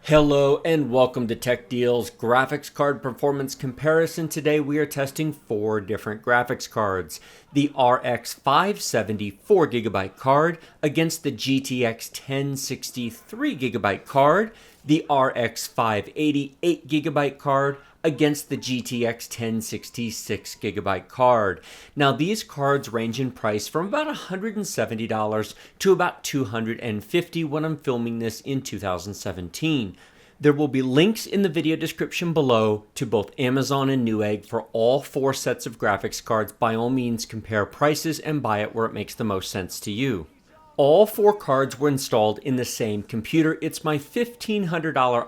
Hello and welcome to Tech Deal's graphics card performance comparison. Today we are testing 4 different graphics cards. The RX 570 4GB card against the GTX 1060 3GB card, the RX 580 8GB card against the GTX 1060 6GB card. Now these cards range in price from about $170 to about $250 when I'm filming this in 2017. There will be links in the video description below to both Amazon and Newegg for all 4 sets of graphics cards. By all means, compare prices and buy it where it makes the most sense to you. All 4 cards were installed in the same computer. It's my $1,500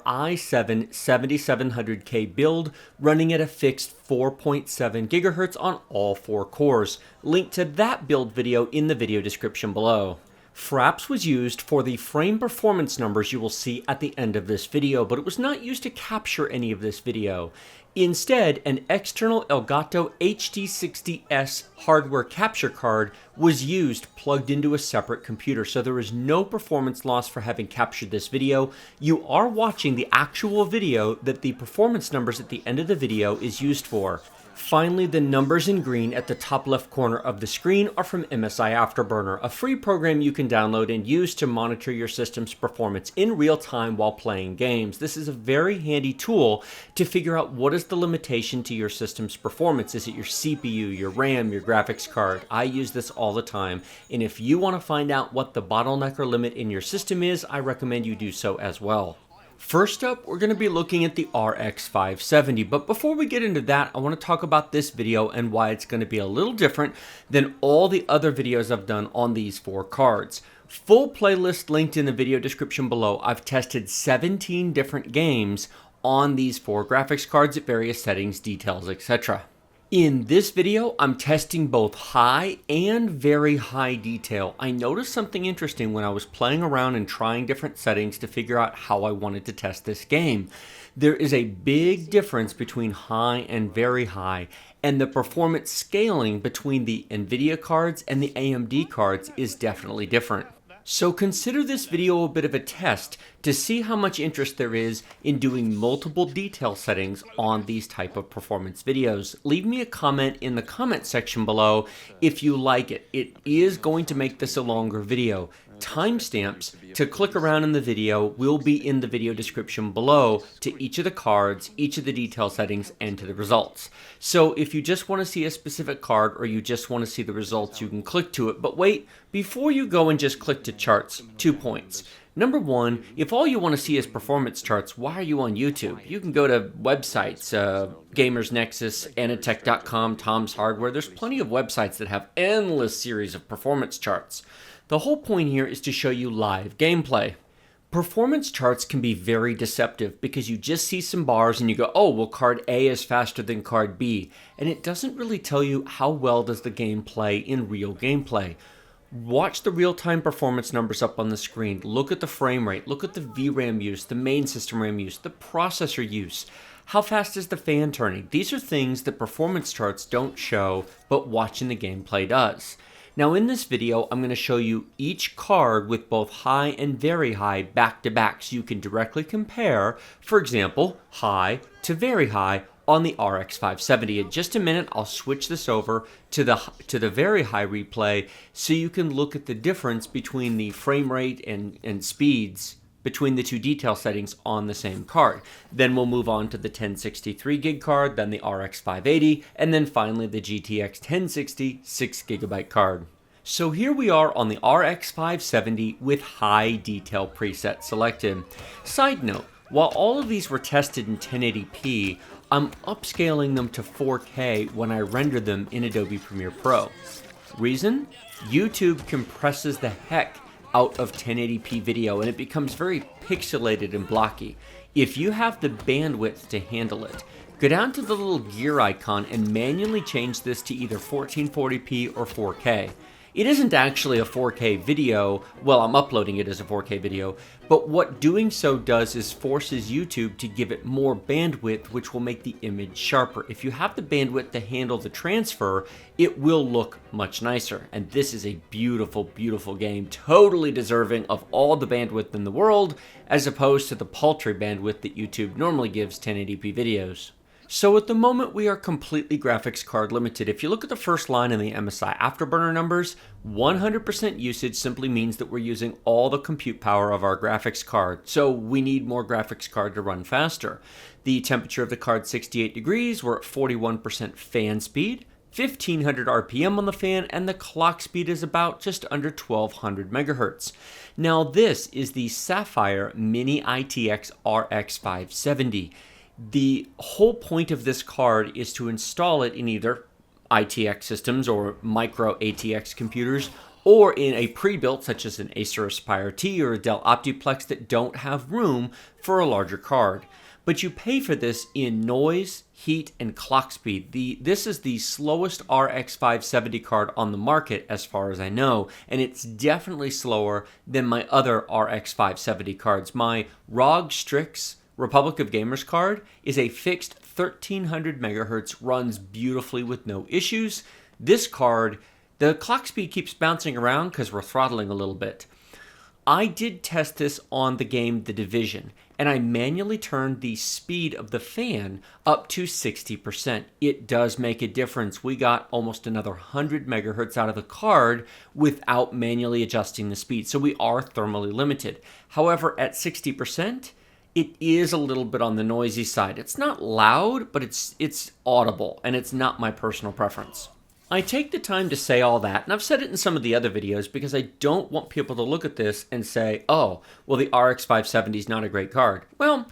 i7 7700K build running at a fixed 4.7 GHz on all 4 cores. Link to that build video in the video description below. Fraps was used for the frame performance numbers you will see at the end of this video, but it was not used to capture any of this video. Instead, an external Elgato HD60S hardware capture card was used plugged into a separate computer, so there is no performance loss for having captured this video. You are watching the actual video that the performance numbers at the end of the video is used for. Finally, the numbers in green at the top left corner of the screen are from MSI Afterburner, a free program you can download and use to monitor your system's performance in real time while playing games. This is a very handy tool to figure out what is the limitation to your system's performance. Is it your CPU, your RAM, your graphics card? I use this all the time, and if you want to find out what the bottleneck or limit in your system is, I recommend you do so as well. First up, we're going to be looking at the RX 570, but before we get into that, I want to talk about this video and why it's going to be a little different than all the other videos I've done on these 4 cards. Full playlist linked in the video description below. I've tested 17 different games on these 4 graphics cards at various settings, details, etc. In this video, I'm testing both high and very high detail. I noticed something interesting when I was playing around and trying different settings to figure out how I wanted to test this game. There is a big difference between high and very high, and the performance scaling between the NVIDIA cards and the AMD cards is definitely different. So consider this video a bit of a test to see how much interest there is in doing multiple detail settings on these type of performance videos. Leave me a comment in the comment section below if you like it. It is going to make this a longer video. Timestamps to click around in the video will be in the video description below to each of the cards, each of the detail settings, and to the results. So if you just want to see a specific card or you just want to see the results, you can click to it. But wait, before you go and just click to charts, 2 points. Number 1, if all you want to see is performance charts, why are you on YouTube? You can go to websites, Gamers Nexus, Anatech.com, Tom's Hardware. There's plenty of websites that have endless series of performance charts. The whole point here is to show you live gameplay. Performance charts can be very deceptive because you just see some bars and you go, oh, well, card A is faster than card B. And it doesn't really tell you how well does the game play in real gameplay. Watch the real-time performance numbers up on the screen. Look at the frame rate. Look at the VRAM use, the main system RAM use, the processor use. How fast is the fan turning? These are things that performance charts don't show, but watching the gameplay does. Now in this video, I'm going to show you each card with both high and very high back to back so you can directly compare, for example, high to very high on the RX 570. In just a minute, I'll switch this over to the very high replay so you can look at the difference between the frame rate and speeds between the 2 detail settings on the same card. Then we'll move on to the 1063 gig card, then the RX 580, and then finally the GTX 1060 6GB card. So here we are on the RX 570 with high detail preset selected. Side note, while all of these were tested in 1080p, I'm upscaling them to 4K when I render them in Adobe Premiere Pro. Reason? YouTube compresses the heck out of 1080p video and it becomes very pixelated and blocky. If you have the bandwidth to handle it, go down to the little gear icon and manually change this to either 1440p or 4K. It isn't actually a 4K video. Well, I'm uploading it as a 4K video, but what doing so does is forces YouTube to give it more bandwidth, which will make the image sharper. If you have the bandwidth to handle the transfer, it will look much nicer. And this is a beautiful, beautiful game, totally deserving of all the bandwidth in the world, as opposed to the paltry bandwidth that YouTube normally gives 1080p videos. So at the moment, we are completely graphics card limited. If you look at the first line in the MSI Afterburner numbers, 100% usage simply means that we're using all the compute power of our graphics card. So we need more graphics card to run faster. The temperature of the card 68 degrees, we're at 41% fan speed, 1500 RPM on the fan, and the clock speed is about just under 1200 megahertz. Now this is the Sapphire Mini ITX RX 570. The whole point of this card is to install it in either ITX systems or micro ATX computers, or in a pre-built such as an Acer Aspire T or a Dell Optiplex that don't have room for a larger card. But you pay for this in noise, heat, and clock speed. This is the slowest RX 570 card on the market as far as I know, and it's definitely slower than my other RX 570 cards. My ROG Strix Republic of Gamers card is a fixed 1300 megahertz, runs beautifully with no issues. This card, the clock speed keeps bouncing around because we're throttling a little bit. I did test this on the game The Division, and I manually turned the speed of the fan up to 60%. It does make a difference. We got almost another 100 megahertz out of the card without manually adjusting the speed, so we are thermally limited. However, at 60%, it is a little bit on the noisy side. It's not loud, but it's audible, and it's not my personal preference. I take the time to say all that, and I've said it in some of the other videos because I don't want people to look at this and say, oh, well, the RX 570 is not a great card. Well,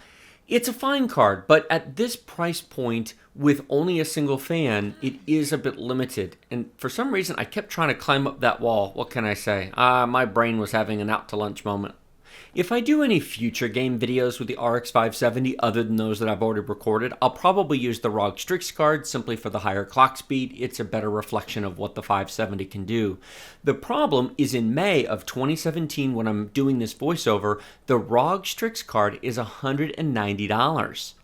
it's a fine card, but at this price point, with only a single fan, it is a bit limited. And for some reason, I kept trying to climb up that wall. What can I say? My brain was having an out to lunch moment. If I do any future game videos with the RX 570 other than those that I've already recorded, I'll probably use the ROG Strix card simply for the higher clock speed. It's a better reflection of what the 570 can do. The problem is in May of 2017 when I'm doing this voiceover, the ROG Strix card is $190.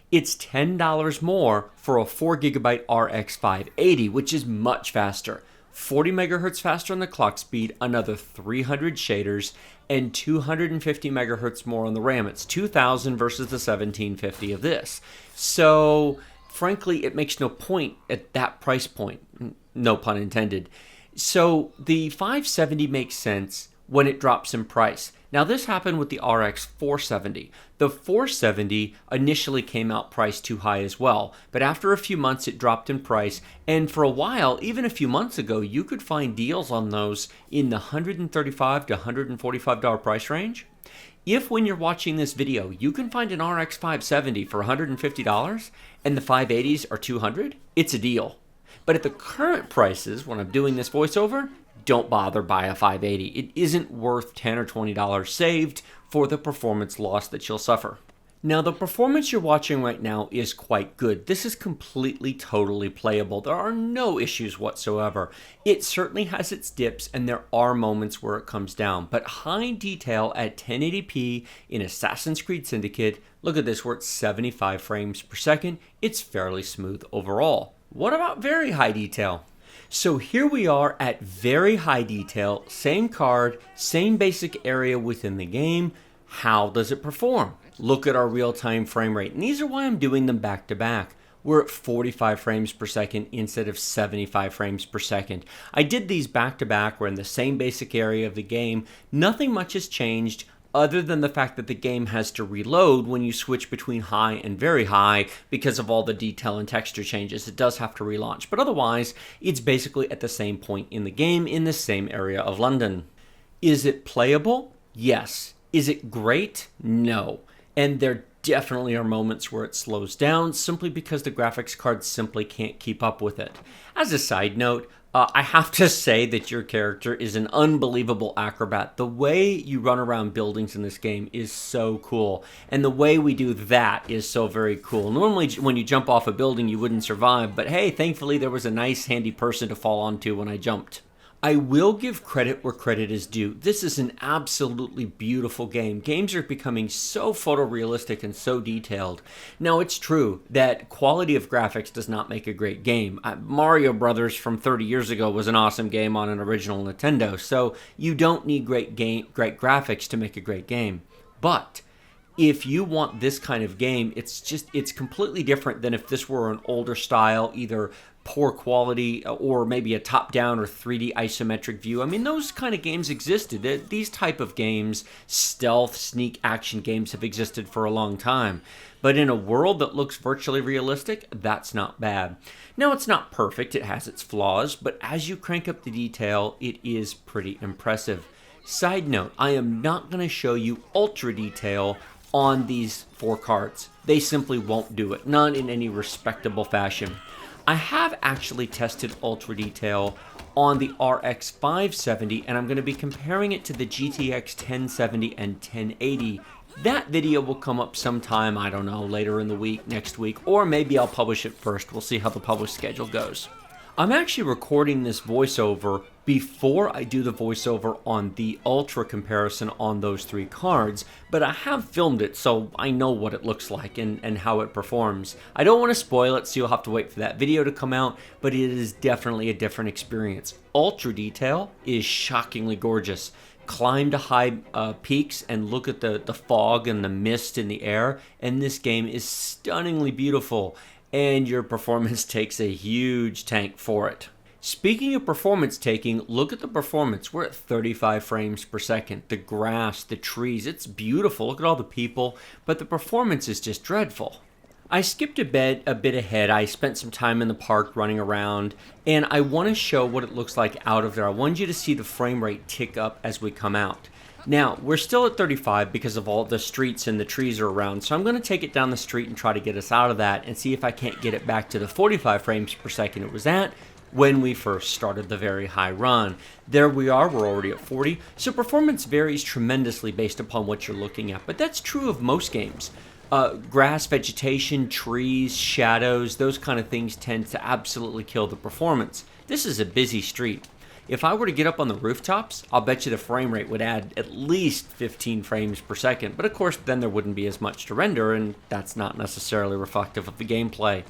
It's $10 more for a 4GB RX 580, which is much faster. 40 megahertz faster on the clock speed, another 300 shaders, and 250 megahertz more on the RAM. It's 2000 versus the 1750 of this. So, frankly, it makes no point at that price point. No pun intended. So, the 570 makes sense when it drops in price. Now, this happened with the RX 470. The 470 initially came out priced too high as well, but after a few months it dropped in price, and for a while, even a few months ago, you could find deals on those in the $135 to $145 price range. If when you're watching this video, you can find an RX 570 for $150 and the 580s are $200, it's a deal. But at the current prices, when I'm doing this voiceover, don't bother buy a 580. It isn't worth $10 or $20 saved for the performance loss that you'll suffer. Now, the performance you're watching right now is quite good. This is completely, totally playable. There are no issues whatsoever. It certainly has its dips, and there are moments where it comes down. But high detail at 1080p in Assassin's Creed Syndicate, look at this, we're at 75 frames per second. It's fairly smooth overall. What about very high detail? So here we are at very high detail, same card, same basic area within the game. How does it perform? Look at our real-time frame rate, and these are why I'm doing them back to back. We're at 45 frames per second instead of 75 frames per second. I did these back to back, we're in the same basic area of the game. Nothing much has changed other than the fact that the game has to reload when you switch between high and very high because of all the detail and texture changes. It does have to relaunch, but otherwise, it's basically at the same point in the game in the same area of London. Is it playable? Yes. Is it great? No. And there definitely are moments where it slows down simply because the graphics card simply can't keep up with it. As a side note, I have to say that your character is an unbelievable acrobat. The way you run around buildings in this game is so cool, and the way we do that is so very cool. Normally, when you jump off a building, you wouldn't survive, but hey, thankfully there was a nice handy person to fall onto when I jumped. I will give credit where credit is due. This is an absolutely beautiful game. Games are becoming so photorealistic and so detailed. Now, it's true that quality of graphics does not make a great game. Mario Brothers from 30 years ago was an awesome game on an original Nintendo, so you don't need great graphics to make a great game. But if you want this kind of game, it's completely different than if this were an older style, either poor quality or maybe a top-down or 3D isometric view. I mean, those kind of games existed. These type of games, stealth, sneak action games, have existed for a long time. But in a world that looks virtually realistic, that's not bad. Now, it's not perfect. It has its flaws, but as you crank up the detail, it is pretty impressive. Side note, I am not going to show you ultra detail on these 4 cards. They simply won't do it, not in any respectable fashion. I have actually tested ultra detail on the RX 570, and I'm going to be comparing it to the GTX 1070 and 1080. That video will come up sometime, I don't know, later in the week, next week, or maybe I'll publish it first. We'll see how the publish schedule goes. I'm actually recording this voiceover before I do the voiceover on the Ultra comparison on those 3 cards, but I have filmed it so I know what it looks like and how it performs. I don't want to spoil it, so you'll have to wait for that video to come out, but it is definitely a different experience. Ultra detail is shockingly gorgeous. Climb to high peaks and look at the fog and the mist in the air, and this game is stunningly beautiful. And your performance takes a huge tank for it. Speaking of performance taking, look at the performance. We're at 35 frames per second. The grass, the trees, it's beautiful. Look at all the people, but the performance is just dreadful. I skipped a bit ahead. I spent some time in the park running around, and I want to show what it looks like out of there. I want you to see the frame rate tick up as we come out. Now, we're still at 35 because of all the streets and the trees are around, so I'm going to take it down the street and try to get us out of that and see if I can't get it back to the 45 frames per second it was at when we first started the very high run. There we are, we're already at 40, so performance varies tremendously based upon what you're looking at, but that's true of most games. Grass, vegetation, trees, shadows, those kind of things tend to absolutely kill the performance. This is a busy street. If I were to get up on the rooftops, I'll bet you the frame rate would add at least 15 frames per second, but of course then there wouldn't be as much to render, and that's not necessarily reflective of the gameplay.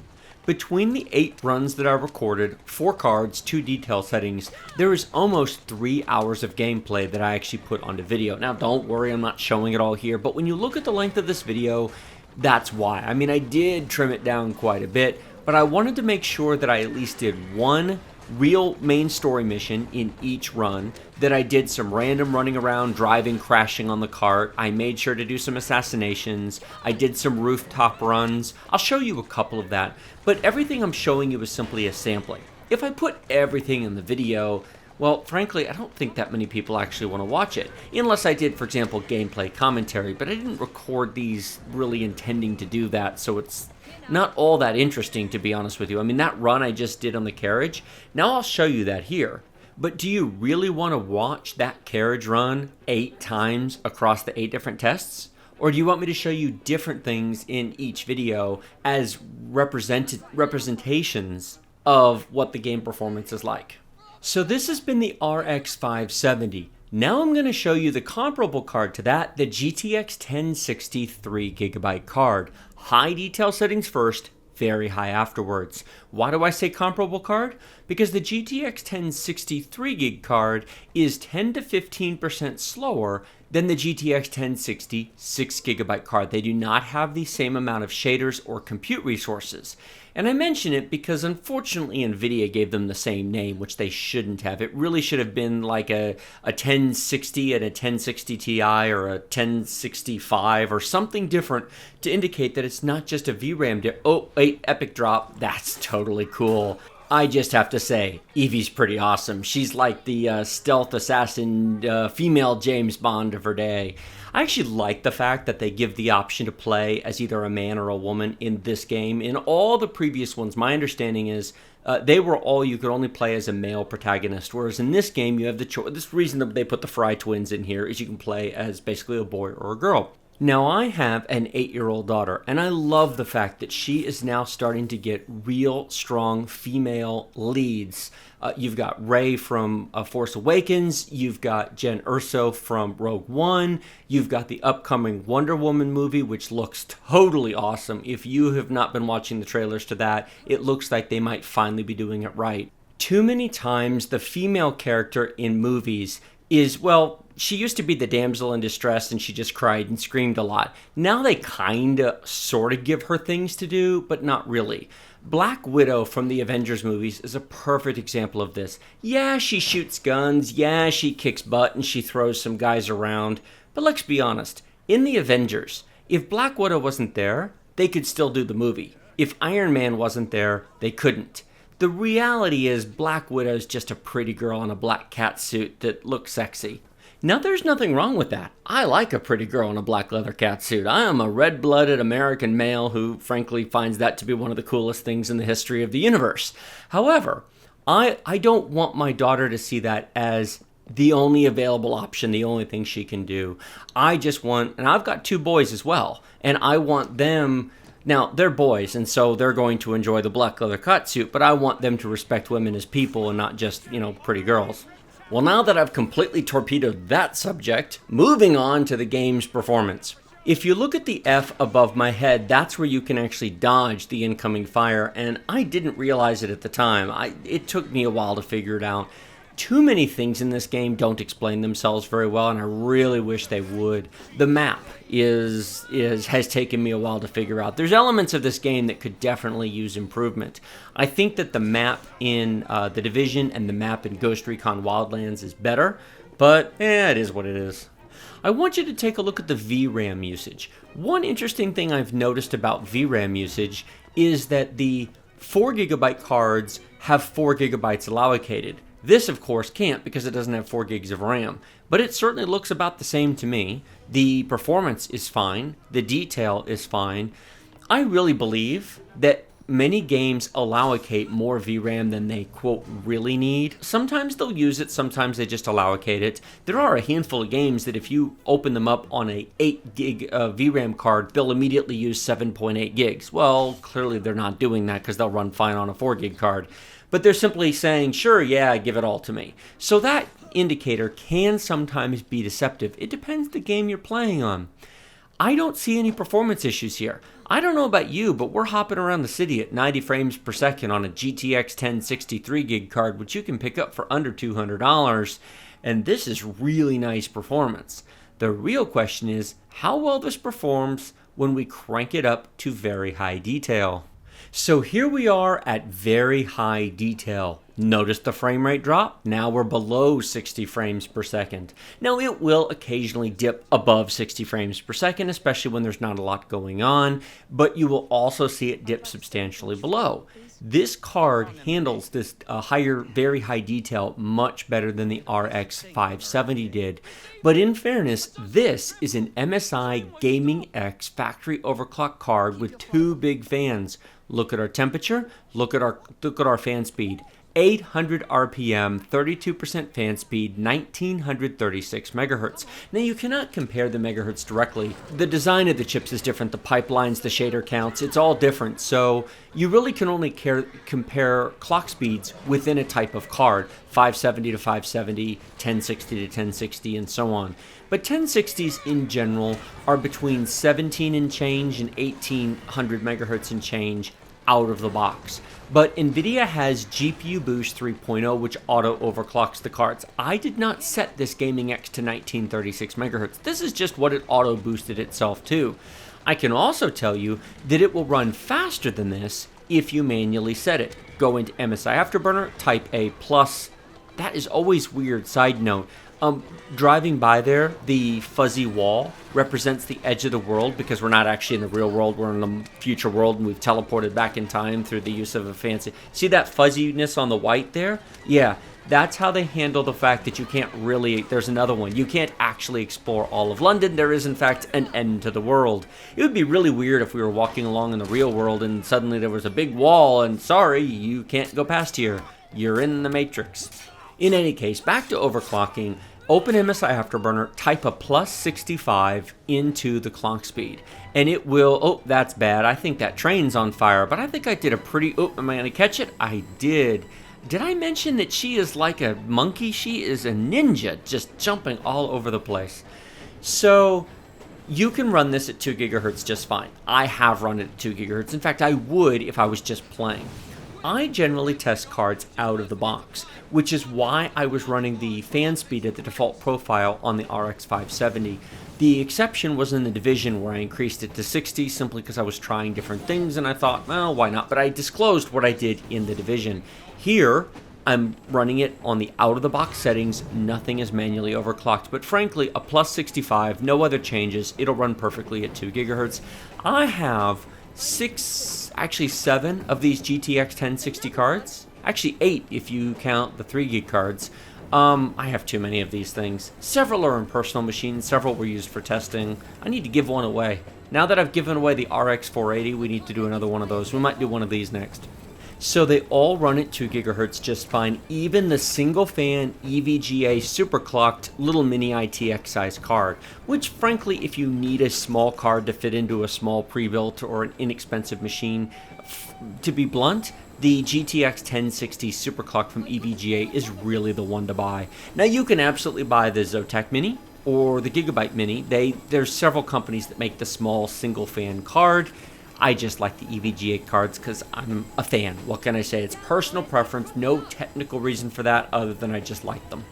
Between the 8 runs that I recorded, 4 cards, 2 detail settings, there is almost 3 hours of gameplay that I actually put onto video. Now don't worry, I'm not showing it all here, but when you look at the length of this video, that's why. I mean, I did trim it down quite a bit, but I wanted to make sure that I at least did one real main story mission in each run, that I did some random running around, driving, crashing on the cart. I made sure to do some assassinations. I did some rooftop runs. I'll show you a couple of that, but everything I'm showing you is simply a sampling. If I put everything in the video, well, frankly, I don't think that many people actually want to watch it, unless I did, for example, gameplay commentary, but I didn't record these really intending to do that, so it's not all that interesting, to be honest with you. I mean, that run I just did on the carriage, now I'll show you that here. But do you really want to watch that carriage run 8 times across the 8 different tests? Or do you want me to show you different things in each video as representations of what the game performance is like? So this has been the RX 570. Now I'm going to show you the comparable card to that, the GTX 1060 3GB card. High detail settings first, very high afterwards. Why do I say comparable card? Because the GTX 1060 3GB card is 10 to 15% slower than the GTX 1060 6GB card. They do not have the same amount of shaders or compute resources. And I mention it because unfortunately NVIDIA gave them the same name, which they shouldn't have. It really should have been like a 1060 and a 1060 Ti or a 1065 or something different to indicate that it's not just a VRAM. Oh, wait, epic drop. That's totally cool. I just have to say, Evie's pretty awesome. She's like the stealth assassin female James Bond of her day. I actually like the fact that they give the option to play as either a man or a woman in this game. In all the previous ones, my understanding is they were all you could only play as a male protagonist, whereas in this game you have the choice. This reason that they put the Fry twins in here is you can play as basically a boy or a girl. Now, I have an 8-year-old daughter, and I love the fact that she is now starting to get real strong female leads. You've got Rey from Force Awakens, you've got Jen Erso from Rogue One, you've got the upcoming Wonder Woman movie, which looks totally awesome. If you have not been watching the trailers to that, it looks like they might finally be doing it right. Too many times, the female character in movies is, well, she used to be the damsel in distress and she just cried and screamed a lot. Now they kinda, sorta give her things to do, but not really. Black Widow from the Avengers movies is a perfect example of this. Yeah, she shoots guns, yeah, she kicks butt and she throws some guys around, but let's be honest, in the Avengers, if Black Widow wasn't there, they could still do the movie. If Iron Man wasn't there, they couldn't. The reality is Black Widow's just a pretty girl in a black cat suit that looks sexy. Now, there's nothing wrong with that. I like a pretty girl in a black leather catsuit. I am a red-blooded American male who, frankly, finds that to be one of the coolest things in the history of the universe. However, I don't want my daughter to see that as the only available option, the only thing she can do. I just want, and I've got 2 boys as well, and I want them, now they're boys, and so they're going to enjoy the black leather catsuit, but I want them to respect women as people and not just, pretty girls. Well, now that I've completely torpedoed that subject, moving on to the game's performance. If you look at the F above my head, that's where you can actually dodge the incoming fire, and I didn't realize it at the time. It took me a while to figure it out. Too many things in this game don't explain themselves very well, and I really wish they would. The map has taken me a while to figure out. There's elements of this game that could definitely use improvement. I think that the map in The Division and the map in Ghost Recon Wildlands is better, but it is what it is. I want you to take a look at the VRAM usage. One interesting thing I've noticed about VRAM usage is that the 4GB cards have 4GB allocated. This, of course, can't because it doesn't have 4 gigs of RAM, but it certainly looks about the same to me. The performance is fine. The detail is fine. I really believe that many games allocate more VRAM than they, quote, really need. Sometimes they'll use it, sometimes they just allocate it. There are a handful of games that if you open them up on a 8 gig VRAM card, they'll immediately use 7.8 gigs. Well, clearly they're not doing that because they'll run fine on a 4 gig card. But they're simply saying, sure, yeah, give it all to me. So that indicator can sometimes be deceptive. It depends the game you're playing on. I don't see any performance issues here. I don't know about you, but we're hopping around the city at 90 frames per second on a GTX 1060 3 gig card, which you can pick up for under $200, and this is really nice performance. The real question is how well this performs when we crank it up to very high detail. So here we are at very high detail. Notice the frame rate drop? Now we're below 60 frames per second. Now it will occasionally dip above 60 frames per second, especially when there's not a lot going on, but you will also see it dip substantially below. This card handles this very high detail much better than the RX 570 did. But in fairness, this is an MSI Gaming X factory overclock card with 2 big fans. Look at our temperature, look at our fan speed. 800 RPM, 32% fan speed, 1936 megahertz. Now you cannot compare the megahertz directly. The design of the chips is different, the pipelines, the shader counts, it's all different. So you really can only compare clock speeds within a type of card, 570 to 570, 1060 to 1060, and so on. But 1060s in general are between 17 and change and 1800 megahertz and change out of the box. But NVIDIA has GPU Boost 3.0, which auto overclocks the cards. I did not set this Gaming X to 1936 megahertz. This is just what it auto boosted itself to. I can also tell you that it will run faster than this if you manually set it. Go into MSI Afterburner, type A+. That is always weird. Side note. Driving by there, the fuzzy wall represents the edge of the world because we're not actually in the real world, we're in the future world and we've teleported back in time through the use of a fancy... See that fuzziness on the white there? Yeah, that's how they handle the fact that you can't really... There's another one. You can't actually explore all of London. There is, in fact, an end to the world. It would be really weird if we were walking along in the real world and suddenly there was a big wall and sorry, you can't go past here. You're in the Matrix. In any case, back to overclocking. Open MSI Afterburner, type a plus 65 into the clock speed, and it will, oh, that's bad. I think that train's on fire, but I think I did a pretty, oh, am I going to catch it? I did. Did I mention that she is like a monkey? She is a ninja, just jumping all over the place. So you can run this at 2 gigahertz just fine. I have run it at 2 gigahertz. In fact, I would if I was just playing. I generally test cards out of the box, which is why I was running the fan speed at the default profile on the RX 570. The exception was in the Division, where I increased it to 60 simply because I was trying different things and I thought, well, why not? But I disclosed what I did in the Division. Here, I'm running it on the out-of-the-box settings. Nothing is manually overclocked, but frankly, a plus 65, no other changes. It'll run perfectly at 2 gigahertz. I have 7 of these GTX 1060 cards. Actually 8 if you count the 3 gig cards. I have too many of these things. Several are in personal machines, several were used for testing. I need to give one away. Now that I've given away the RX 480, we need to do another one of those. We might do one of these next. So they all run at 2 gigahertz just fine, even the single fan EVGA superclocked little mini ITX size card, which frankly, if you need a small card to fit into a small pre-built or an inexpensive machine, to be blunt, the GTX 1060 superclock from EVGA is really the one to buy. Now you can absolutely buy the Zotac Mini or the Gigabyte Mini. There's several companies that make the small single fan card. I just like the EVGA cards because I'm a fan. What can I say? It's personal preference, no technical reason for that other than I just like them.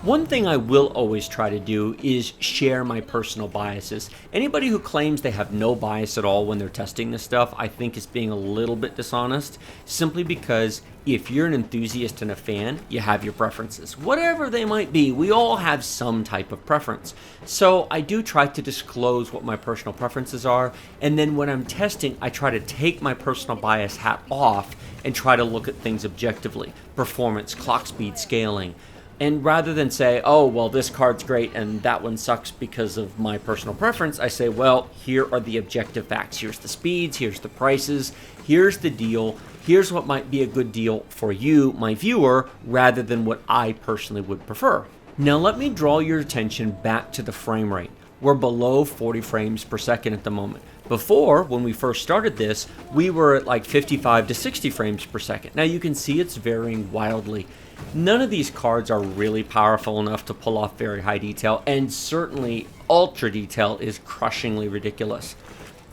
One thing I will always try to do is share my personal biases. Anybody who claims they have no bias at all when they're testing this stuff, I think is being a little bit dishonest, simply because if you're an enthusiast and a fan, you have your preferences. Whatever they might be, we all have some type of preference. So I do try to disclose what my personal preferences are, and then when I'm testing, I try to take my personal bias hat off and try to look at things objectively. Performance, clock speed, scaling. And rather than say, oh, well, this card's great and that one sucks because of my personal preference, I say, well, here are the objective facts. Here's the speeds, here's the prices, here's the deal, here's what might be a good deal for you, my viewer, rather than what I personally would prefer. Now let me draw your attention back to the frame rate. We're below 40 frames per second at the moment. Before, when we first started this, we were at like 55 to 60 frames per second. Now you can see it's varying wildly. None of these cards are really powerful enough to pull off very high detail, and certainly ultra detail is crushingly ridiculous.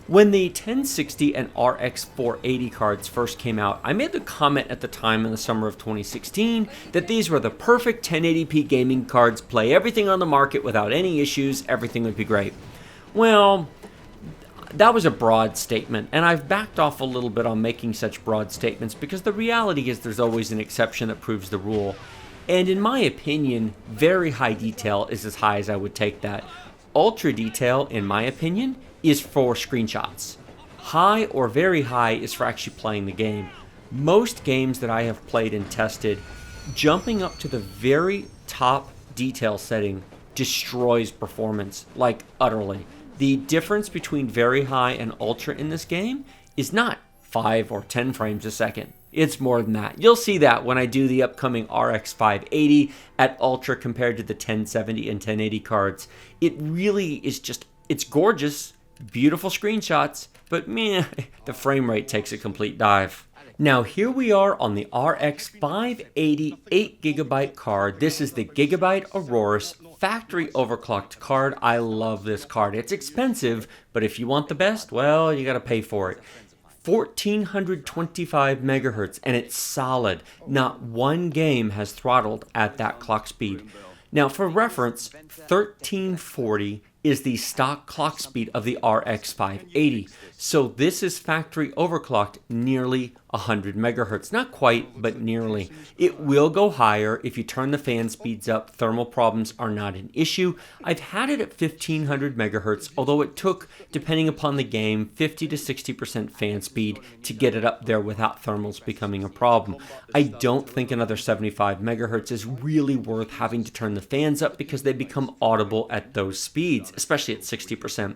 When the 1060 and RX 480 cards first came out, I made the comment at the time in the summer of 2016 that these were the perfect 1080p gaming cards, play everything on the market without any issues, everything would be great. Well, that was a broad statement, and I've backed off a little bit on making such broad statements because the reality is there's always an exception that proves the rule. And in my opinion, very high detail is as high as I would take that. Ultra detail, in my opinion, is for screenshots. High or very high is for actually playing the game. Most games that I have played and tested, jumping up to the very top detail setting destroys performance, like utterly. The difference between very high and ultra in this game is not 5 or 10 frames a second. It's more than that. You'll see that when I do the upcoming RX 580 at ultra compared to the 1070 and 1080 cards. It really is just, it's gorgeous, beautiful screenshots, but meh, the frame rate takes a complete dive. Now here we are on the RX 580 8GB card. This is the Gigabyte Aurorus factory overclocked card. I love this card. It's expensive, but if you want the best, well, you gotta pay for it. 1425 megahertz, and it's solid. Not one game has throttled at that clock speed. Now for reference, 1340 is the stock clock speed of the RX 580. So this is factory overclocked nearly 100 megahertz. Not quite, but nearly. It will go higher if you turn the fan speeds up. Thermal problems are not an issue. I've had it at 1500 megahertz, although it took, depending upon the game, 50 to 60% fan speed to get it up there without thermals becoming a problem. I don't think another 75 megahertz is really worth having to turn the fans up because they become audible at those speeds, especially at 60%.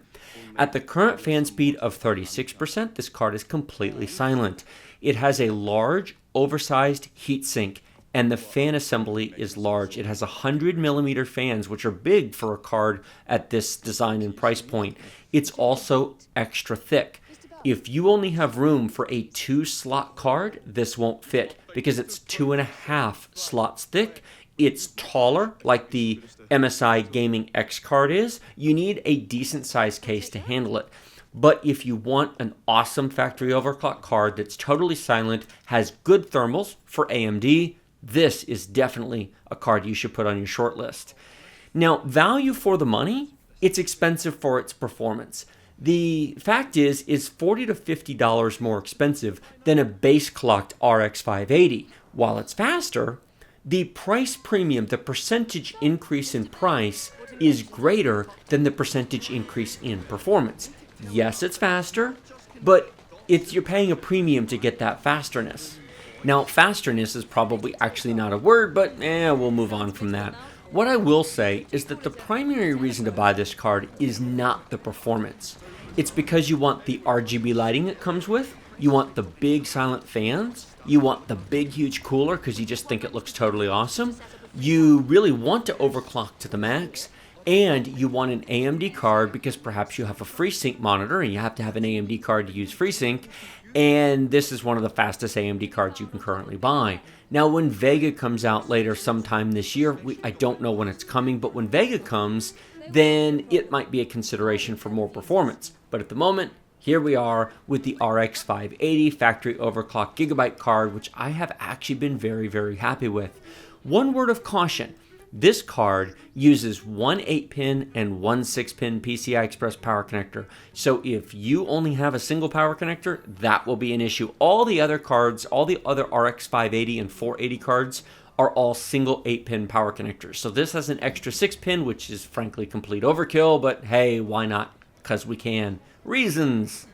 At the current fan speed of 36%, this card is completely silent. It has a large, oversized heatsink, and the fan assembly is large. It has 100mm fans, which are big for a card at this design and price point. It's also extra thick. If you only have room for a 2-slot card, this won't fit because it's 2.5 slots thick. It's taller, like the MSI Gaming X card is. You need a decent size case to handle it. But if you want an awesome factory overclock card that's totally silent, has good thermals for AMD, this is definitely a card you should put on your short list. Now, value for the money, it's expensive for its performance. The fact is $40 to $50 more expensive than a base clocked RX 580. While it's faster, the price premium, the percentage increase in price, is greater than the percentage increase in performance. Yes, it's faster, but you're paying a premium to get that fasterness. Now, fasterness is probably actually not a word, but we'll move on from that. What I will say is that the primary reason to buy this card is not the performance. It's because you want the RGB lighting it comes with, you want the big silent fans, you want the big huge cooler because you just think it looks totally awesome, you really want to overclock to the max, and you want an AMD card because perhaps you have a FreeSync monitor and you have to have an AMD card to use FreeSync, and this is one of the fastest AMD cards you can currently buy. Now, when Vega comes out later sometime this year, I don't know when it's coming, but when Vega comes, then it might be a consideration for more performance. But at the moment, here we are with the RX 580 factory overclock gigabyte card, which I have actually been very, very happy with. One word of caution. This card uses one 8-pin and one 6-pin PCI Express power connector. So if you only have a single power connector, that will be an issue. All the other cards, all the other RX 580 and 480 cards are all single 8-pin power connectors. So this has an extra 6-pin, which is frankly complete overkill, but hey, why not? Because we can. Reasons.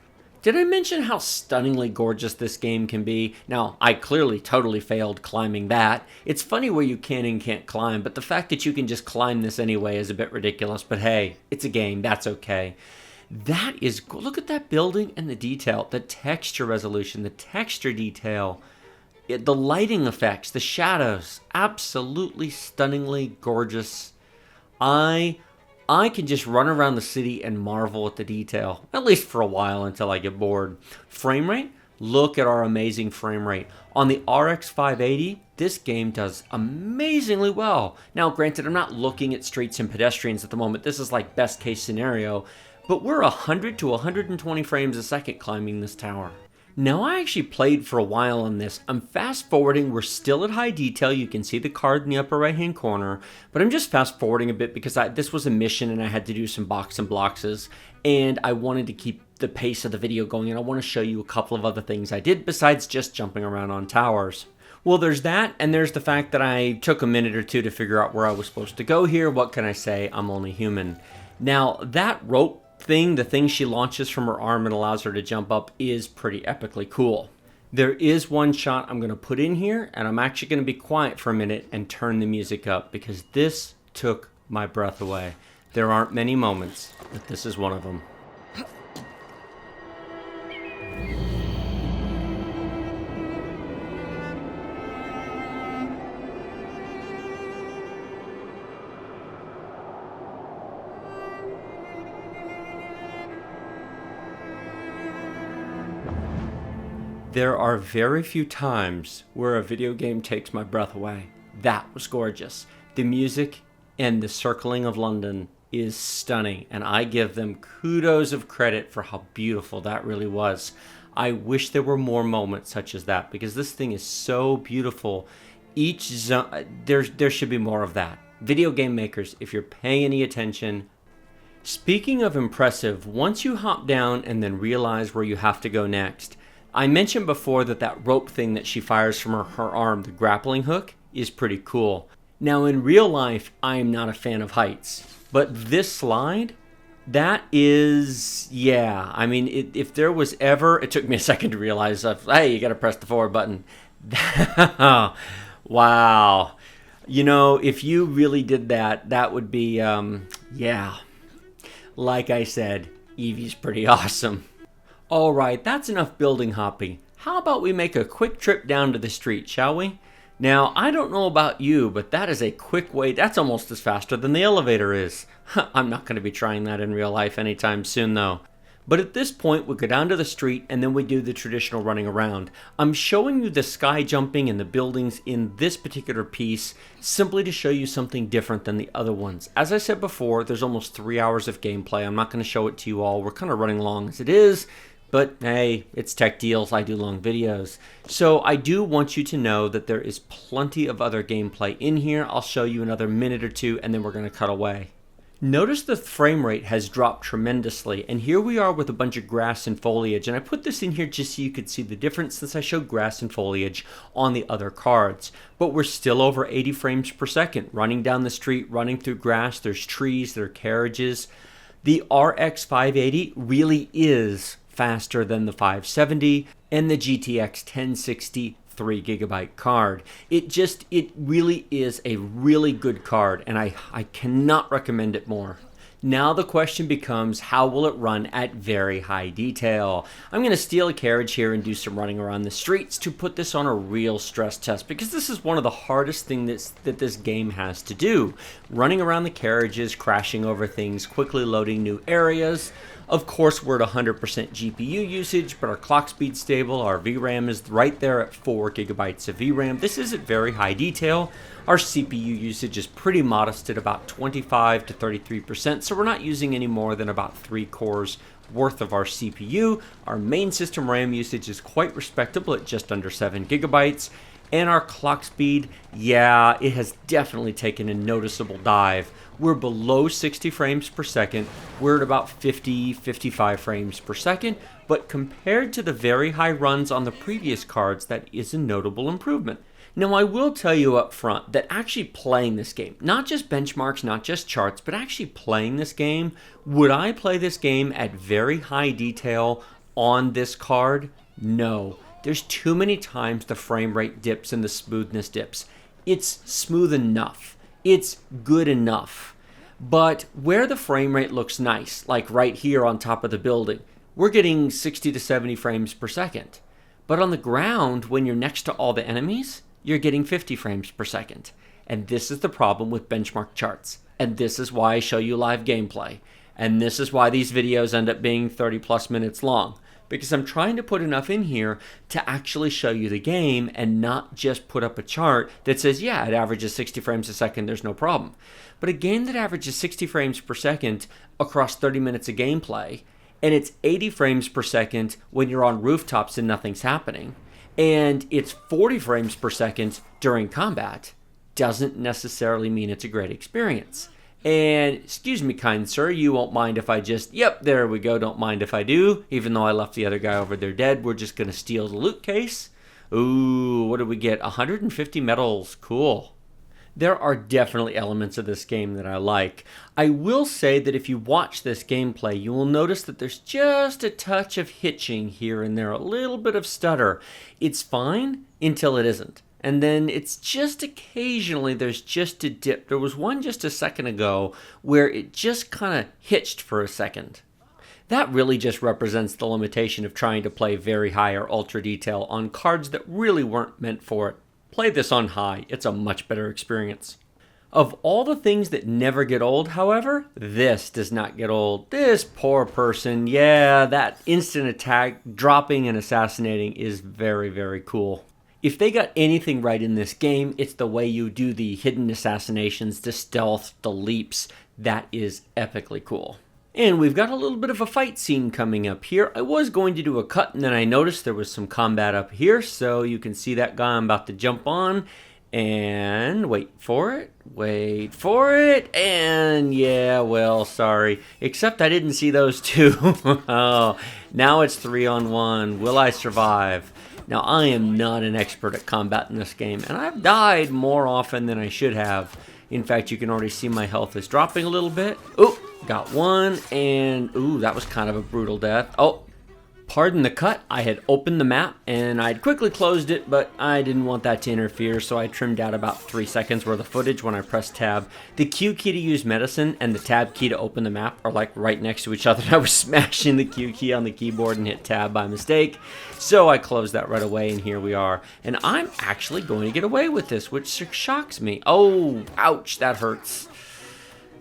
Did I mention how stunningly gorgeous this game can be? Now, I clearly totally failed climbing that. It's funny where you can and can't climb, but the fact that you can just climb this anyway is a bit ridiculous. But hey, it's a game. That's okay. That is, look at that building and the detail, the texture resolution, the texture detail, the lighting effects, the shadows. Absolutely stunningly gorgeous. I can just run around the city and marvel at the detail, at least for a while until I get bored. Frame rate? Look at our amazing frame rate. On the RX 580, this game does amazingly well. Now, granted, I'm not looking at streets and pedestrians at the moment. This is like best case scenario, but we're 100 to 120 frames a second climbing this tower. Now, I actually played for a while on this. I'm fast forwarding. We're still at high detail. You can see the card in the upper right hand corner, but I'm just fast forwarding a bit because this was a mission and I had to do some box and blockses, and I wanted to keep the pace of the video going, and I want to show you a couple of other things I did besides just jumping around on towers. Well, there's that, and there's the fact that I took a minute or two to figure out where I was supposed to go here. What can I say? I'm only human. Now, that rope thing, the thing she launches from her arm and allows her to jump up, is pretty epically cool. There is one shot I'm going to put in here, and I'm actually going to be quiet for a minute and turn the music up because this took my breath away. There aren't many moments, but this is one of them. There are very few times where a video game takes my breath away. That was gorgeous. The music and the circling of London is stunning, and I give them kudos of credit for how beautiful that really was. I wish there were more moments such as that because this thing is so beautiful. Each zone, there should be more of that. Video game makers, if you're paying any attention. Speaking of impressive, once you hop down and then realize where you have to go next, I mentioned before that rope thing that she fires from her arm, the grappling hook, is pretty cool. Now, in real life, I am not a fan of heights, but this slide, that is, yeah. I mean, if there was ever, it took me a second to realize, hey, you got to press the forward button. Wow. You know, if you really did that, that would be, yeah. Like I said, Eevee's pretty awesome. Alright, that's enough building hopping. How about we make a quick trip down to the street, shall we? Now, I don't know about you, but that is a quick way. That's almost as faster than the elevator is. I'm not going to be trying that in real life anytime soon, though. But at this point, we go down to the street and then we do the traditional running around. I'm showing you the sky jumping and the buildings in this particular piece simply to show you something different than the other ones. As I said before, there's almost 3 hours of gameplay. I'm not going to show it to you all. We're kind of running long as it is. But hey, it's Tech Deals, I do long videos. So I do want you to know that there is plenty of other gameplay in here. I'll show you another minute or two and then we're going to cut away. Notice the frame rate has dropped tremendously, and here we are with a bunch of grass and foliage, and I put this in here just so you could see the difference since I showed grass and foliage on the other cards. But we're still over 80 frames per second, running down the street, running through grass, there's trees, there are carriages. The RX 580 really is faster than the 570 and the GTX 1060 3GB card. It really is a really good card, and I cannot recommend it more. Now the question becomes, how will it run at very high detail? I'm going to steal a carriage here and do some running around the streets to put this on a real stress test, because this is one of the hardest things that this game has to do. Running around the carriages, crashing over things, quickly loading new areas. Of course, we're at 100% GPU usage, but our clock speed's stable. Our VRAM is right there at 4GB of VRAM. This is at very high detail. Our CPU usage is pretty modest at about 25 to 33%, so we're not using any more than about 3 cores worth of our CPU. Our main system RAM usage is quite respectable at just under 7GB. And our clock speed, yeah, it has definitely taken a noticeable dive. We're below 60 frames per second. We're at about 50, 55 frames per second. But compared to the very high runs on the previous cards, that is a notable improvement. Now, I will tell you up front that actually playing this game, not just benchmarks, not just charts, but actually playing this game, would I play this game at very high detail on this card? No. There's too many times the frame rate dips and the smoothness dips. It's smooth enough. It's good enough. But where the frame rate looks nice, like right here on top of the building, we're getting 60 to 70 frames per second. But on the ground, when you're next to all the enemies, you're getting 50 frames per second. And this is the problem with benchmark charts. And this is why I show you live gameplay. And this is why these videos end up being 30 plus minutes long. Because I'm trying to put enough in here to actually show you the game and not just put up a chart that says, yeah, it averages 60 frames a second, there's no problem. But a game that averages 60 frames per second across 30 minutes of gameplay, and it's 80 frames per second when you're on rooftops and nothing's happening, and it's 40 frames per second during combat, doesn't necessarily mean it's a great experience. And excuse me, kind sir, you won't mind if I just, yep, there we go, don't mind if I do. Even though I left the other guy over there dead, we're just going to steal the loot case. Ooh, what did we get? 150 medals, cool. There are definitely elements of this game that I like. I will say that if you watch this gameplay, you will notice that there's just a touch of hitching here and there, a little bit of stutter. It's fine until it isn't. And then it's just occasionally there's just a dip. There was one just a second ago where it just kind of hitched for a second. That really just represents the limitation of trying to play very high or ultra detail on cards that really weren't meant for it. Play this on high. It's a much better experience. Of all the things that never get old, however, this does not get old. This poor person, yeah, that instant attack, dropping and assassinating is very, very cool. If they got anything right in this game, it's the way you do the hidden assassinations, the stealth, the leaps. That is epically cool. And we've got a little bit of a fight scene coming up here. I was going to do a cut, and then I noticed there was some combat up here, so you can see that guy I'm about to jump on. And wait for it, and yeah, well, sorry. Except I didn't see those two. Oh, now it's 3-on-1. Will I survive? Now, I am not an expert at combat in this game, and I've died more often than I should have. In fact, you can already see my health is dropping a little bit. Oh, got one, and ooh, that was kind of a brutal death. Oh, Pardon the cut, I had opened the map and I'd quickly closed it, but I didn't want that to interfere, so I trimmed out about 3 seconds worth of footage when I pressed tab. The Q key to use medicine and the tab key to open the map are like right next to each other. I was smashing the Q key on the keyboard and hit tab by mistake, so I closed that right away, and here we are. And I'm actually going to get away with this, which shocks me. Oh, ouch, that hurts.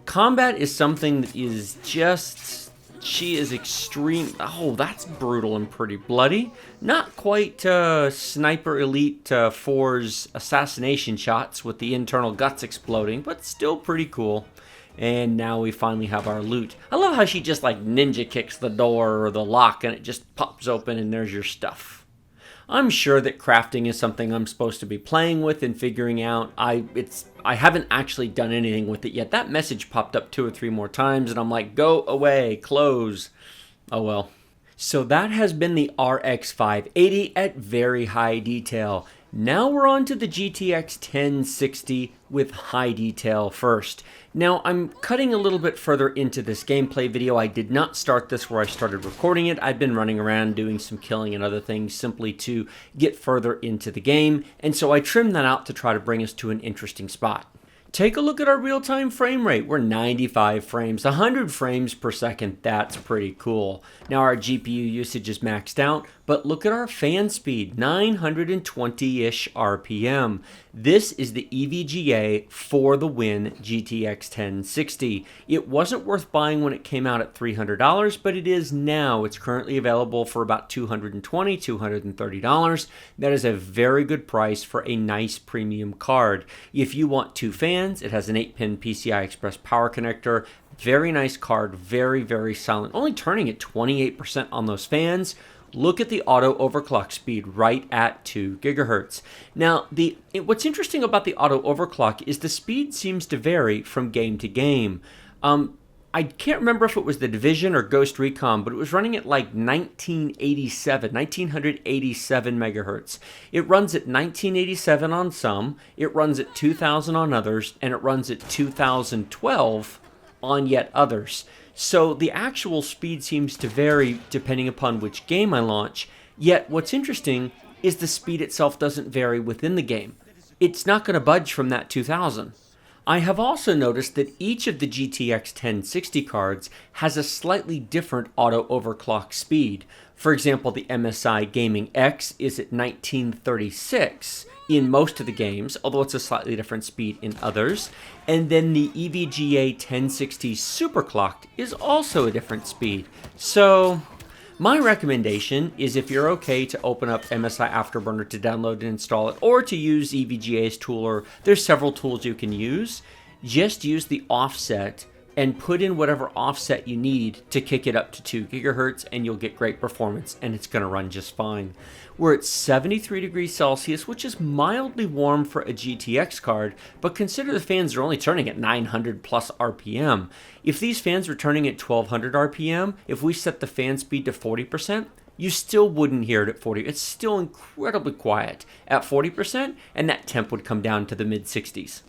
Combat is something that is just... She is extreme. Oh, that's brutal and pretty bloody. Not quite Sniper Elite 4's assassination shots with the internal guts exploding, but still pretty cool. And now we finally have our loot. I love how she just like ninja kicks the door or the lock and it just pops open and there's your stuff. I'm sure that crafting is something I'm supposed to be playing with and figuring out. I haven't actually done anything with it yet. That message popped up 2 or 3 more times and I'm like, go away, close. Oh well. So that has been the RX 580 at very high detail. Now we're on to the GTX 1060 with high detail first. Now I'm cutting a little bit further into this gameplay video. I did not start this where I started recording it. I've been running around doing some killing and other things simply to get further into the game, and so I trimmed that out to try to bring us to an interesting spot. Take a look at our real-time frame rate. We're 95 frames, 100 frames per second. That's pretty cool. Now our GPU usage is maxed out, but look at our fan speed, 920-ish RPM. This is the EVGA for the win GTX 1060. It wasn't worth buying when it came out at $300, but it is now. It's currently available for about $220, $230. That is a very good price for a nice premium card. If you want 2 fans, it has an 8-pin PCI Express power connector. Very nice card, very, very silent. Only turning at 28% on those fans. Look at the auto overclock speed right at 2 gigahertz. Now, what's interesting about the auto overclock is the speed seems to vary from game to game. I can't remember if it was The Division or Ghost Recon, but it was running at like 1987 megahertz. It runs at 1987 on some, it runs at 2000 on others, and it runs at 2012 on yet others. So the actual speed seems to vary depending upon which game I launch, yet what's interesting is the speed itself doesn't vary within the game. It's not going to budge from that 2000. I have also noticed that each of the GTX 1060 cards has a slightly different auto overclock speed. For example, the MSI Gaming X is at 1936 in most of the games, although it's a slightly different speed in others. And then the EVGA 1060 Superclocked is also a different speed. So my recommendation is, if you're okay to open up MSI Afterburner to download and install it, or to use EVGA's tool, or there's several tools you can use, just use the offset and put in whatever offset you need to kick it up to 2 gigahertz, and you'll get great performance, and it's going to run just fine. We're at 73 degrees Celsius, which is mildly warm for a GTX card, but consider the fans are only turning at 900 plus RPM. If these fans were turning at 1200 RPM, if we set the fan speed to 40%, you still wouldn't hear it at 40. It's still incredibly quiet at 40%, and that temp would come down to the mid-60s.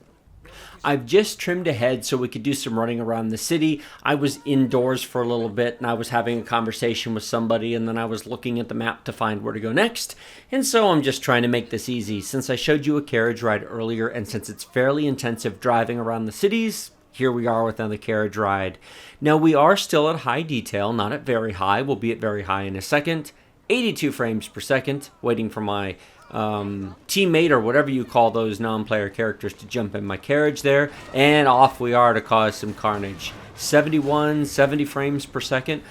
I've just trimmed ahead so we could do some running around the city. I was indoors for a little bit and I was having a conversation with somebody, and then I was looking at the map to find where to go next. And so I'm just trying to make this easy. Since I showed you a carriage ride earlier, and since it's fairly intensive driving around the cities, here we are with another carriage ride. Now we are still at high detail, not at very high. We'll be at very high in a second. 82 frames per second, waiting for my teammate, or whatever you call those non-player characters, to jump in my carriage there, and off we are to cause some carnage. 70 frames per second.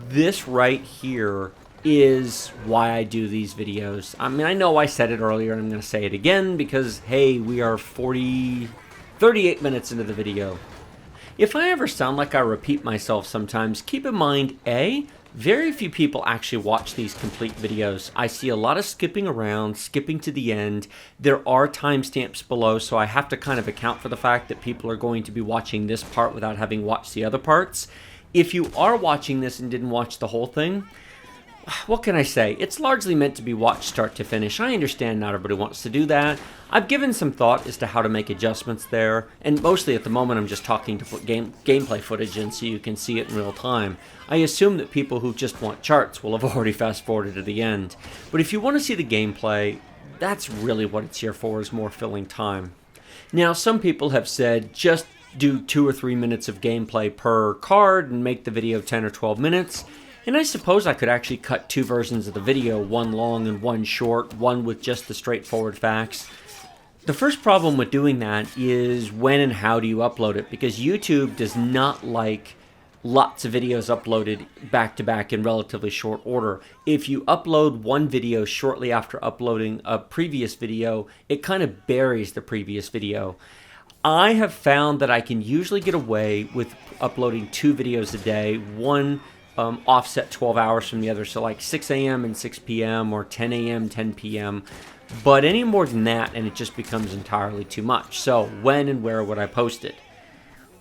This right here is why I do these videos. I mean, I know I said it earlier and I'm going to say it again because, hey, we are 38 minutes into the video. If I ever sound like I repeat myself sometimes, keep in mind, very few people actually watch these complete videos. I see a lot of skipping around, skipping to the end. There are timestamps below, so I have to kind of account for the fact that people are going to be watching this part without having watched the other parts. If you are watching this and didn't watch the whole thing, what can I say? It's largely meant to be watched start to finish. I understand not everybody wants to do that. I've given some thought as to how to make adjustments there, and mostly at the moment I'm just talking to put gameplay footage in so you can see it in real time. I assume that people who just want charts will have already fast forwarded to the end. But if you want to see the gameplay, that's really what it's here for, is more filling time. Now, some people have said just do 2 or 3 minutes of gameplay per card and make the video 10 or 12 minutes. And I suppose I could actually cut 2 versions of the video, one long and one short, one with just the straightforward facts. The first problem with doing that is when and how do you upload it, because YouTube does not like lots of videos uploaded back to back in relatively short order. If you upload one video shortly after uploading a previous video, it kind of buries the previous video. I have found that I can usually get away with uploading 2 videos a day, one offset 12 hours from the other, so like 6 a.m. and 6 p.m. or 10 a.m., 10 p.m. But any more than that, and it just becomes entirely too much. So when and where would I post it?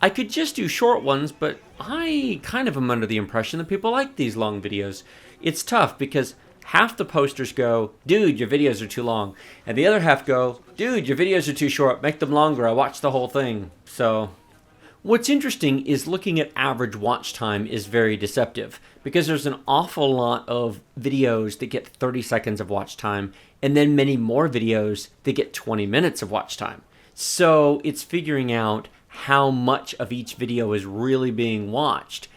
I could just do short ones, but I kind of am under the impression that people like these long videos. It's tough because half the posters go, dude, your videos are too long. And the other half go, dude, your videos are too short, make them longer, I watched the whole thing. So what's interesting is looking at average watch time is very deceptive, because there's an awful lot of videos that get 30 seconds of watch time, and then many more videos that get 20 minutes of watch time. So it's figuring out how much of each video is really being watched.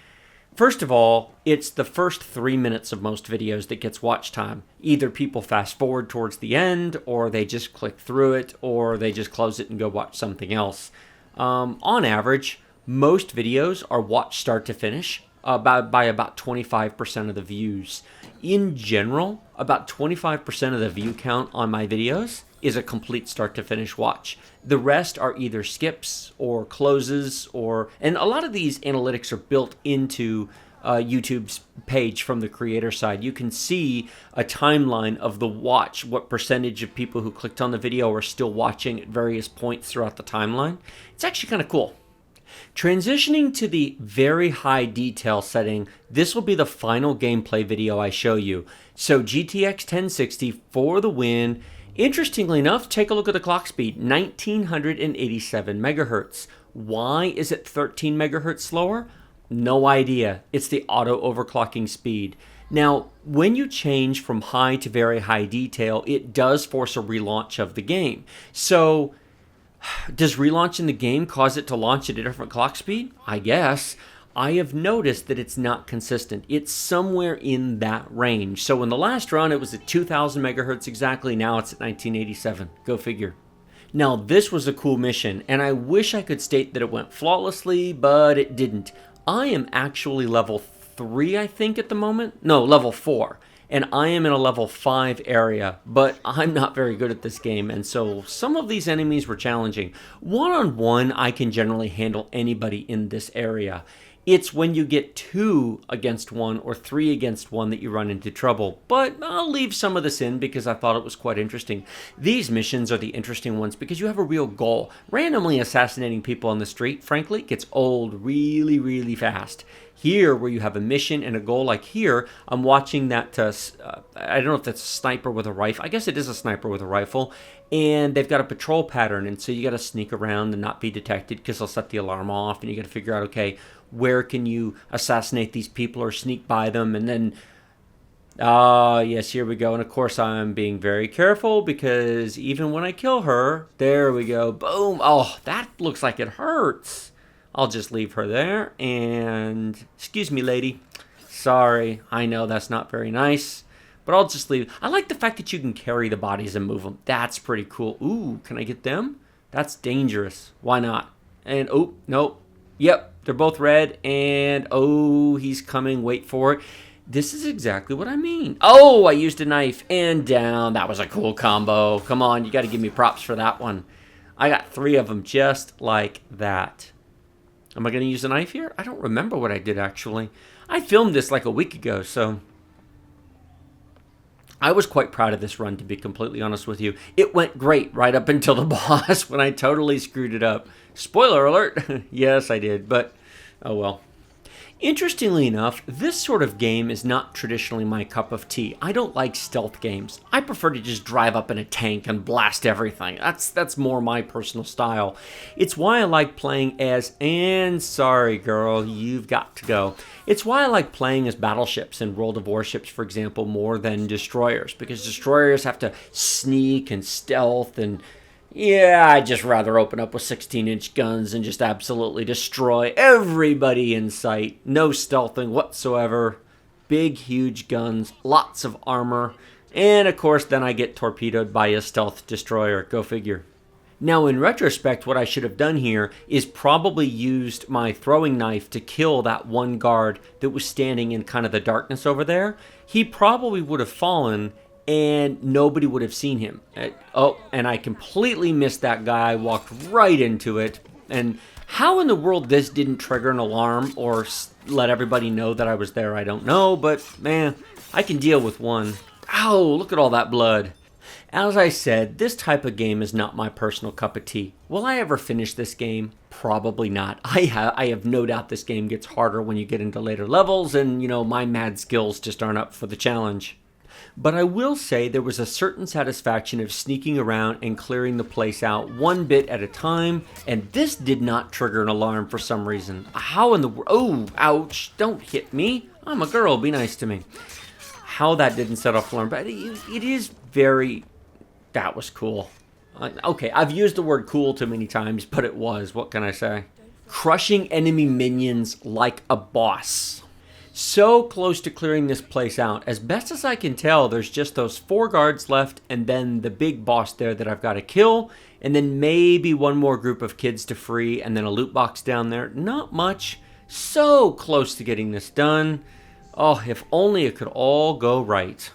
First of all, it's the first 3 minutes of most videos that gets watch time. Either people fast forward towards the end, or they just click through it, or they just close it and go watch something else. On average, most videos are watched start to finish by about 25% of the views. In general, about 25% of the view count on my videos is a complete start to finish watch. The rest are either skips or closes, and a lot of these analytics are built into YouTube's page from the creator side. You can see a timeline of the watch, what percentage of people who clicked on the video are still watching at various points throughout the timeline. It's actually kind of cool. Transitioning to the very high detail setting, this will be the final gameplay video I show you. So GTX 1060 for the win. Interestingly enough, take a look at the clock speed, 1987 megahertz. Why is it 13 megahertz slower? No idea. It's the auto overclocking speed. Now, when you change from high to very high detail, it does force a relaunch of the game. So, does relaunching the game cause it to launch at a different clock speed? I guess. I have noticed that it's not consistent. It's somewhere in that range. So in the last run, it was at 2000 megahertz exactly. Now it's at 1987. Go figure. Now, this was a cool mission, and I wish I could state that it went flawlessly, but it didn't. I am actually level 3, I think, at the moment. No, level 4. And I am in a level 5 area, but I'm not very good at this game, and so some of these enemies were challenging. One-on-one, I can generally handle anybody in this area. It's when you get 2 against 1 or 3 against 1 that you run into trouble. But I'll leave some of this in because I thought it was quite interesting. These missions are the interesting ones because you have a real goal. Randomly assassinating people on the street, frankly, gets old really, really fast. Here, where you have a mission and a goal like here, I'm watching that, I don't know if that's a sniper with a rifle. I guess it is a sniper with a rifle. And they've got a patrol pattern, and so you got to sneak around and not be detected because they'll set the alarm off, and you got to figure out, okay, where can you assassinate these people or sneak by them, and then, yes, here we go. And of course, I'm being very careful because even when I kill her, there we go, boom. Oh, that looks like it hurts. I'll just leave her there, and excuse me, lady. Sorry, I know that's not very nice. But I'll just leave. I like the fact that you can carry the bodies and move them. That's pretty cool. Ooh, can I get them? That's dangerous. Why not? And, oh, nope. Yep, they're both red. And, oh, he's coming. Wait for it. This is exactly what I mean. Oh, I used a knife and down. That was a cool combo. Come on, you got to give me props for that one. I got 3 of them just like that. Am I going to use a knife here? I don't remember what I did, actually. I filmed this like a week ago, so I was quite proud of this run, to be completely honest with you. It went great right up until the boss when I totally screwed it up. Spoiler alert. Yes, I did, but oh well. Interestingly enough, this sort of game is not traditionally my cup of tea. I don't like stealth games. I prefer to just drive up in a tank and blast everything. That's more my personal style. It's why I like playing as, and sorry girl, you've got to go. It's why I like playing as battleships in World of Warships, for example, more than destroyers, because destroyers have to sneak and stealth and yeah, I'd just rather open up with 16-inch guns and just absolutely destroy everybody in sight. No stealthing whatsoever. Big, huge guns, lots of armor, and of course then I get torpedoed by a stealth destroyer. Go figure. Now, in retrospect, what I should have done here is probably used my throwing knife to kill that one guard that was standing in kind of the darkness over there. He probably would have fallen and nobody would have seen him. Oh, and I completely missed that guy. I walked right into it. And how in the world this didn't trigger an alarm or let everybody know that I was there, I don't know. But, man, I can deal with one. Ow, look at all that blood. As I said, this type of game is not my personal cup of tea. Will I ever finish this game? Probably not. I have no doubt this game gets harder when you get into later levels, and, my mad skills just aren't up for the challenge. But I will say there was a certain satisfaction of sneaking around and clearing the place out one bit at a time, and this did not trigger an alarm for some reason. How in the world? Oh, ouch, don't hit me. I'm a girl, be nice to me. How that didn't set off alarm, but it is very, that was cool. Okay, I've used the word cool too many times, but it was, what can I say? Crushing enemy minions like a boss. So close to clearing this place out. As best as I can tell, there's just those 4 guards left and then the big boss there that I've got to kill. And then maybe one more group of kids to free and then a loot box down there. Not much. So close to getting this done. Oh, if only it could all go right.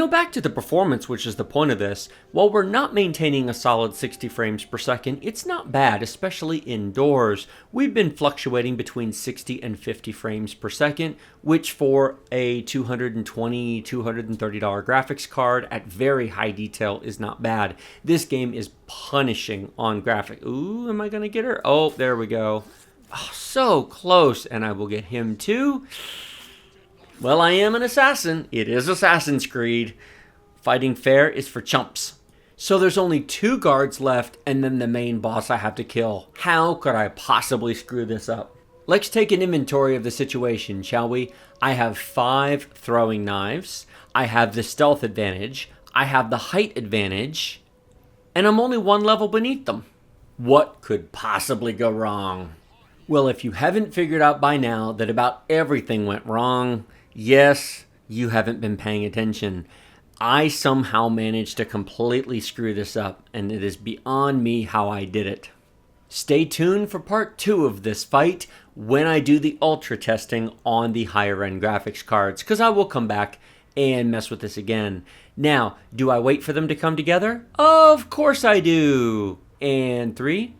Back to the performance, which is the point of this, while we're not maintaining a solid 60 frames per second, it's not bad, especially indoors. We've been fluctuating between 60 and 50 frames per second, which for a $220, $230 graphics card at very high detail is not bad. This game is punishing on graphics. Ooh, am I going to get her? Oh, there we go. Oh, so close, and I will get him too. Well, I am an assassin. It is Assassin's Creed. Fighting fair is for chumps. So there's only 2 guards left and then the main boss I have to kill. How could I possibly screw this up? Let's take an inventory of the situation, shall we? I have 5 throwing knives. I have the stealth advantage. I have the height advantage. And I'm only 1 level beneath them. What could possibly go wrong? Well, if you haven't figured out by now that about everything went wrong, yes, you haven't been paying attention. I somehow managed to completely screw this up, and it is beyond me how I did it. Stay tuned for part 2 of this fight when I do the ultra testing on the higher end graphics cards, because I will come back and mess with this again. Now, do I wait for them to come together? Of course I do. And 3,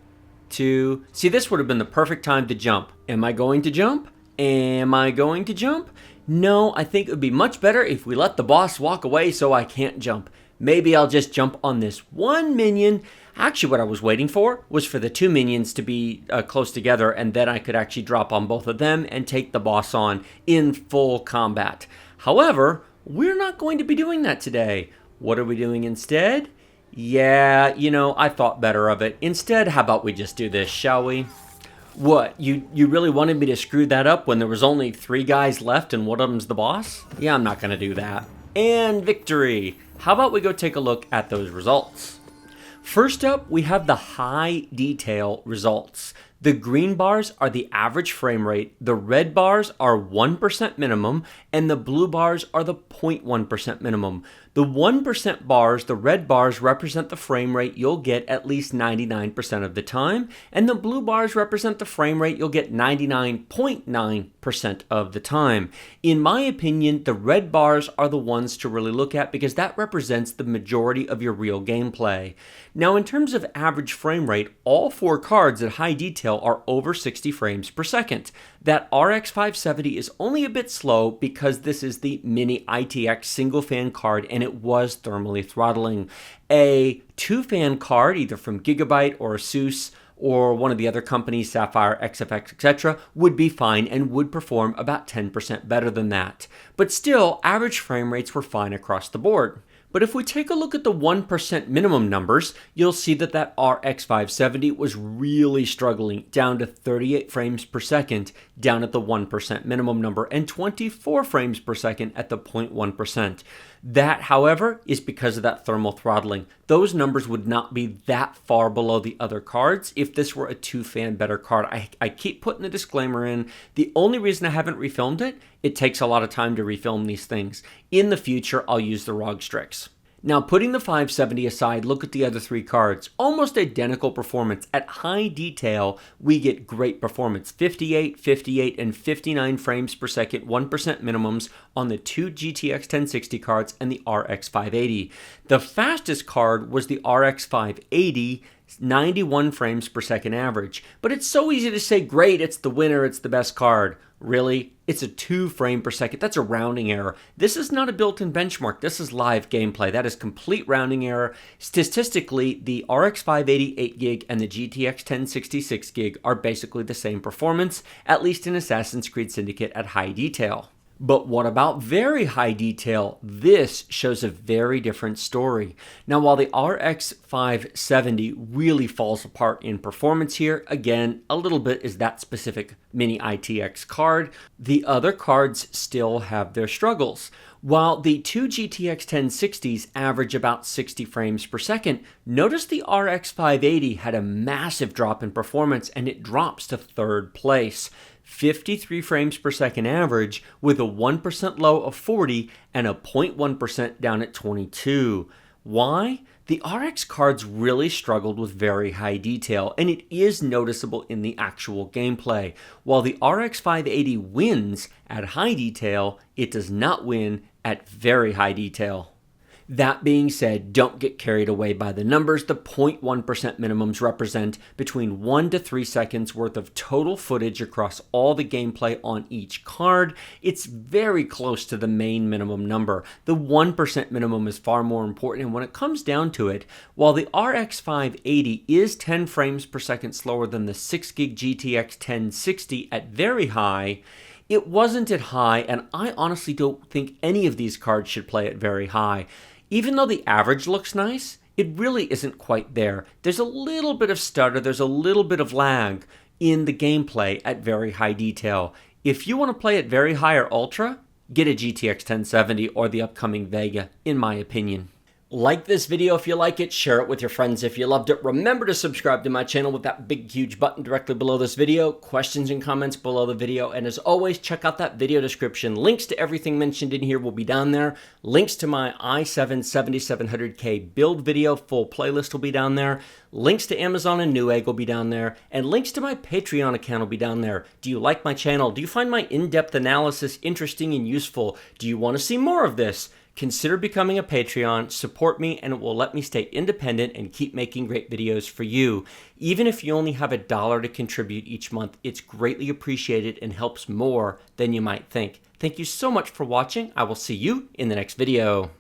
2, see, this would have been the perfect time to jump. Am I going to jump? Am I going to jump? No, I think it would be much better if we let the boss walk away so I can't jump. Maybe I'll just jump on this one minion. Actually, what I was waiting for was for the 2 minions to be close together, and then I could actually drop on both of them and take the boss on in full combat. However, we're not going to be doing that today. What are we doing instead? Yeah, I thought better of it. Instead, how about we just do this, shall we? What, you really wanted me to screw that up when there was only 3 guys left and one of them's the boss? Yeah, I'm not going to do that. And victory! How about we go take a look at those results? First up, we have the high detail results. The green bars are the average frame rate, the red bars are 1% minimum, and the blue bars are the 0.1% minimum. The 1% bars, the red bars, represent the frame rate you'll get at least 99% of the time, and the blue bars represent the frame rate you'll get 99.9% of the time. In my opinion, the red bars are the ones to really look at because that represents the majority of your real gameplay. Now, in terms of average frame rate, all 4 cards at high detail are over 60 frames per second. That RX 570 is only a bit slow because this is the mini ITX single fan card and it was thermally throttling. A 2-fan card, either from Gigabyte or Asus, or one of the other companies, Sapphire, XFX, etc., would be fine and would perform about 10% better than that. But still, average frame rates were fine across the board. But if we take a look at the 1% minimum numbers, you'll see that RX 570 was really struggling, down to 38 frames per second, down at the 1% minimum number, and 24 frames per second at the 0.1%. That, however, is because of that thermal throttling. Those numbers would not be that far below the other cards if this were a 2-fan better card. I keep putting the disclaimer in. The only reason I haven't refilmed it, it takes a lot of time to refilm these things. In the future, I'll use the ROG Strix. Now, putting the 570 aside, look at the other three cards. Almost identical performance. At high detail, we get great performance. 58, 58, and 59 frames per second, 1% minimums on the two GTX 1060 cards and the RX 580. The fastest card was the RX 580, 91 frames per second average. But it's so easy to say, great, it's the winner, it's the best card. Really? It's a 2 frame per second. That's a rounding error. This is not a built-in benchmark. This is live gameplay. That is complete rounding error. Statistically, the RX 580 8GB and the GTX 1060 6GB are basically the same performance, at least in Assassin's Creed Syndicate at high detail. But what about very high detail? This shows a very different story. Now, while the RX 570 really falls apart in performance here, again, a little bit is that specific mini ITX card, the other cards still have their struggles. While the two GTX 1060s average about 60 frames per second, notice the RX 580 had a massive drop in performance and it drops to third place. 53 frames per second average with a 1% low of 40 and a 0.1% down at 22. Why? The RX cards really struggled with very high detail, and it is noticeable in the actual gameplay. While the RX 580 wins at high detail, it does not win at very high detail. That being said, don't get carried away by the numbers. The 0.1% minimums represent between 1 to 3 seconds worth of total footage across all the gameplay on each card. It's very close to the main minimum number. The 1% minimum is far more important, and when it comes down to it, while the RX 580 is 10 frames per second slower than the 6GB GTX 1060 at very high, it wasn't at high, and I honestly don't think any of these cards should play at very high. Even though the average looks nice, it really isn't quite there. There's a little bit of stutter, there's a little bit of lag in the gameplay at very high detail. If you want to play at very high or ultra, get a GTX 1070 or the upcoming Vega, in my opinion. Like this video if you like it, share it with your friends if you loved it. Remember to subscribe to my channel with that big huge button directly below this video, questions and comments below the video, and as always, check out that video description. Links to everything mentioned in here will be down there. Links to my i7-7700K build video full playlist will be down there. Links to Amazon and Newegg will be down there, and links to my Patreon account will be down there. Do you like my channel? Do you find my in-depth analysis interesting and useful? Do you want to see more of this? Consider becoming a Patreon, support me, and it will let me stay independent and keep making great videos for you. Even if you only have $1 to contribute each month, it's greatly appreciated and helps more than you might think. Thank you so much for watching. I will see you in the next video.